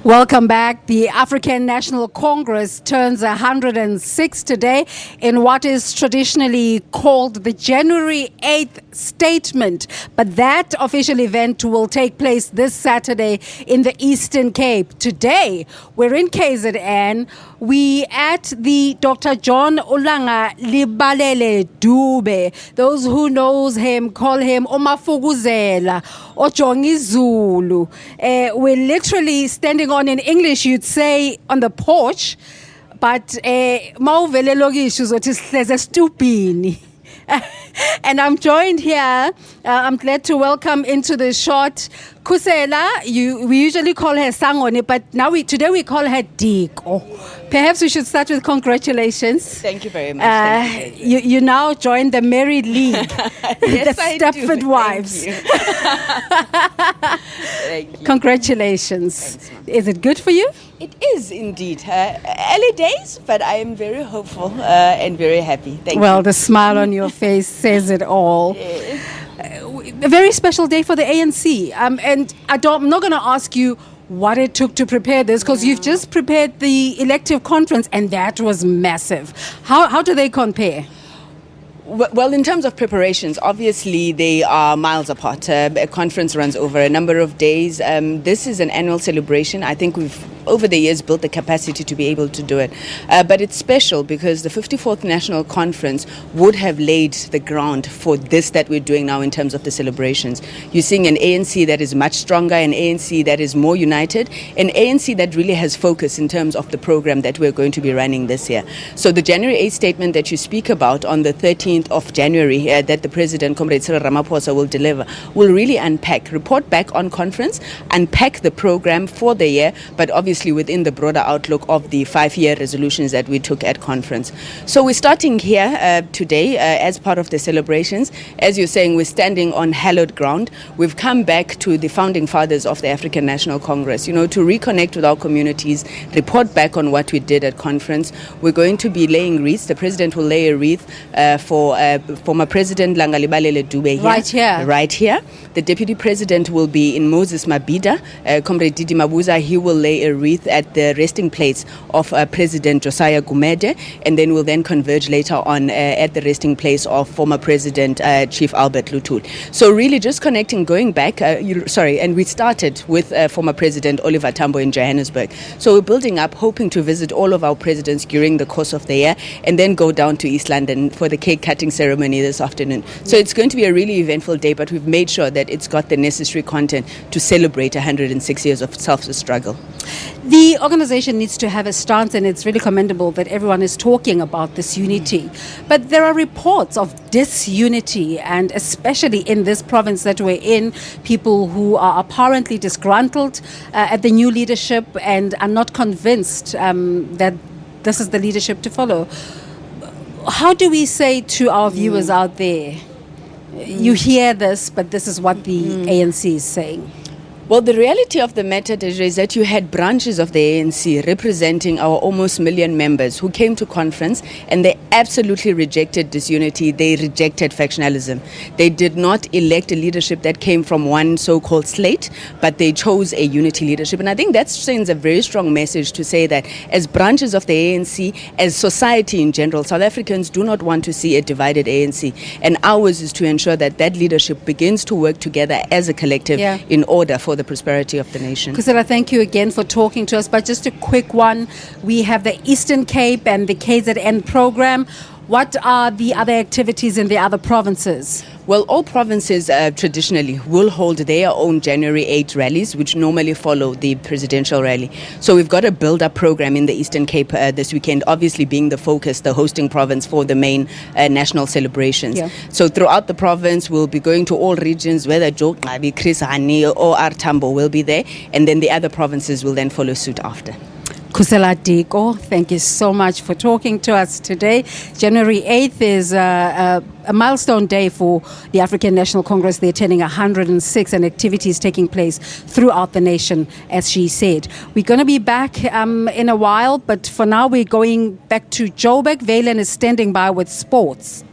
Welcome back. The African National Congress turns 106 today in what is traditionally called the January 8th statement. But that official event will take place this Saturday in the Eastern Cape. Today, we're in KZN. We at the Dr. John Olanga Libalele Dube. Those who knows him call him Omafuguzela or KWA-ZULU. We're literally standing on, in English you'd say, on the porch, but mauvele logisho uzothi sihleze estupini. And I'm joined here, I'm glad to welcome into the shot Khusela. We usually call her Sangoni, but today we call her Diko. Perhaps we should start with congratulations. Thank you very much. You now joined the married league, yes, the Stepford wives. Thank you. Congratulations. Thanks, is it good for you? It is indeed. Early days, but I am very hopeful and very happy. Thank you. Well, the smile on your face says it all. Yes. A very special day for the ANC. And I'm not going to ask you what it took to prepare this, because you've just prepared the elective conference, and that was massive. How do they compare? Well, in terms of preparations, obviously they are miles apart. A conference runs over a number of days. This is an annual celebration. I think we've, over the years, built the capacity to be able to do it. But it's special because the 54th National Conference would have laid the ground for this that we're doing now in terms of the celebrations. You're seeing an ANC that is much stronger, an ANC that is more united, an ANC that really has focus in terms of the program that we're going to be running this year. So the January 8th statement that you speak about on the 13th of January that the President, Comrade Cyril Ramaphosa, will deliver, will really unpack, report back on conference, unpack the program for the year, but obviously within the broader outlook of the 5-year resolutions that we took at conference. So we're starting here today as part of the celebrations. As you're saying, we're standing on hallowed ground. We've come back to the founding fathers of the African National Congress, to reconnect with our communities, report back on what we did at conference. We're going to be laying wreaths. The President will lay a wreath for former President Libalele Dube here. Right here. The Deputy President will be in Moses Mabhida. Comrade Didi Mabuza, he will lay a wreath at the resting place of President Josiah Gumede, and then we'll then converge later on at the resting place of former President Chief Albert Lutul. So really just connecting, going back, and we started with former President Oliver Tambo in Johannesburg. So we're building up, hoping to visit all of our presidents during the course of the year, and then go down to East London for the cake cutting ceremony this afternoon. So it's going to be a really eventful day, but we've made sure that it's got the necessary content to celebrate 106 years of self-struggle. The organization needs to have a stance, and it's really commendable that everyone is talking about this unity. But there are reports of disunity, and especially in this province that we're in, people who are apparently disgruntled at the new leadership and are not convinced that this is the leadership to follow. How do we say to our viewers out there, you hear this, but this is what the ANC is saying? Well, the reality of the matter is that you had branches of the ANC representing our almost 1 million members who came to conference, and they absolutely rejected disunity. They rejected factionalism. They did not elect a leadership that came from one so-called slate, but they chose a unity leadership. And I think that sends a very strong message to say that as branches of the ANC, as society in general, South Africans do not want to see a divided ANC. And ours is to ensure that that leadership begins to work together as a collective in order for the prosperity of the nation. Khusela, thank you again for talking to us. But just a quick one, we have the Eastern Cape and the KZN program. What are the other activities in the other provinces? Well, all provinces traditionally will hold their own January 8 rallies, which normally follow the presidential rally. So we've got a build-up program in the Eastern Cape this weekend, obviously being the focus, the hosting province for the main national celebrations. Yeah. So throughout the province, we'll be going to all regions, whether Jogqabi, Chris Hani or Artambo will be there, and then the other provinces will then follow suit after. Khusela Diko, thank you so much for talking to us today. January 8th is a milestone day for the African National Congress. They're turning 106, and activities taking place throughout the nation, as she said. We're going to be back in a while, but for now we're going back to Joburg. Valen is standing by with sports.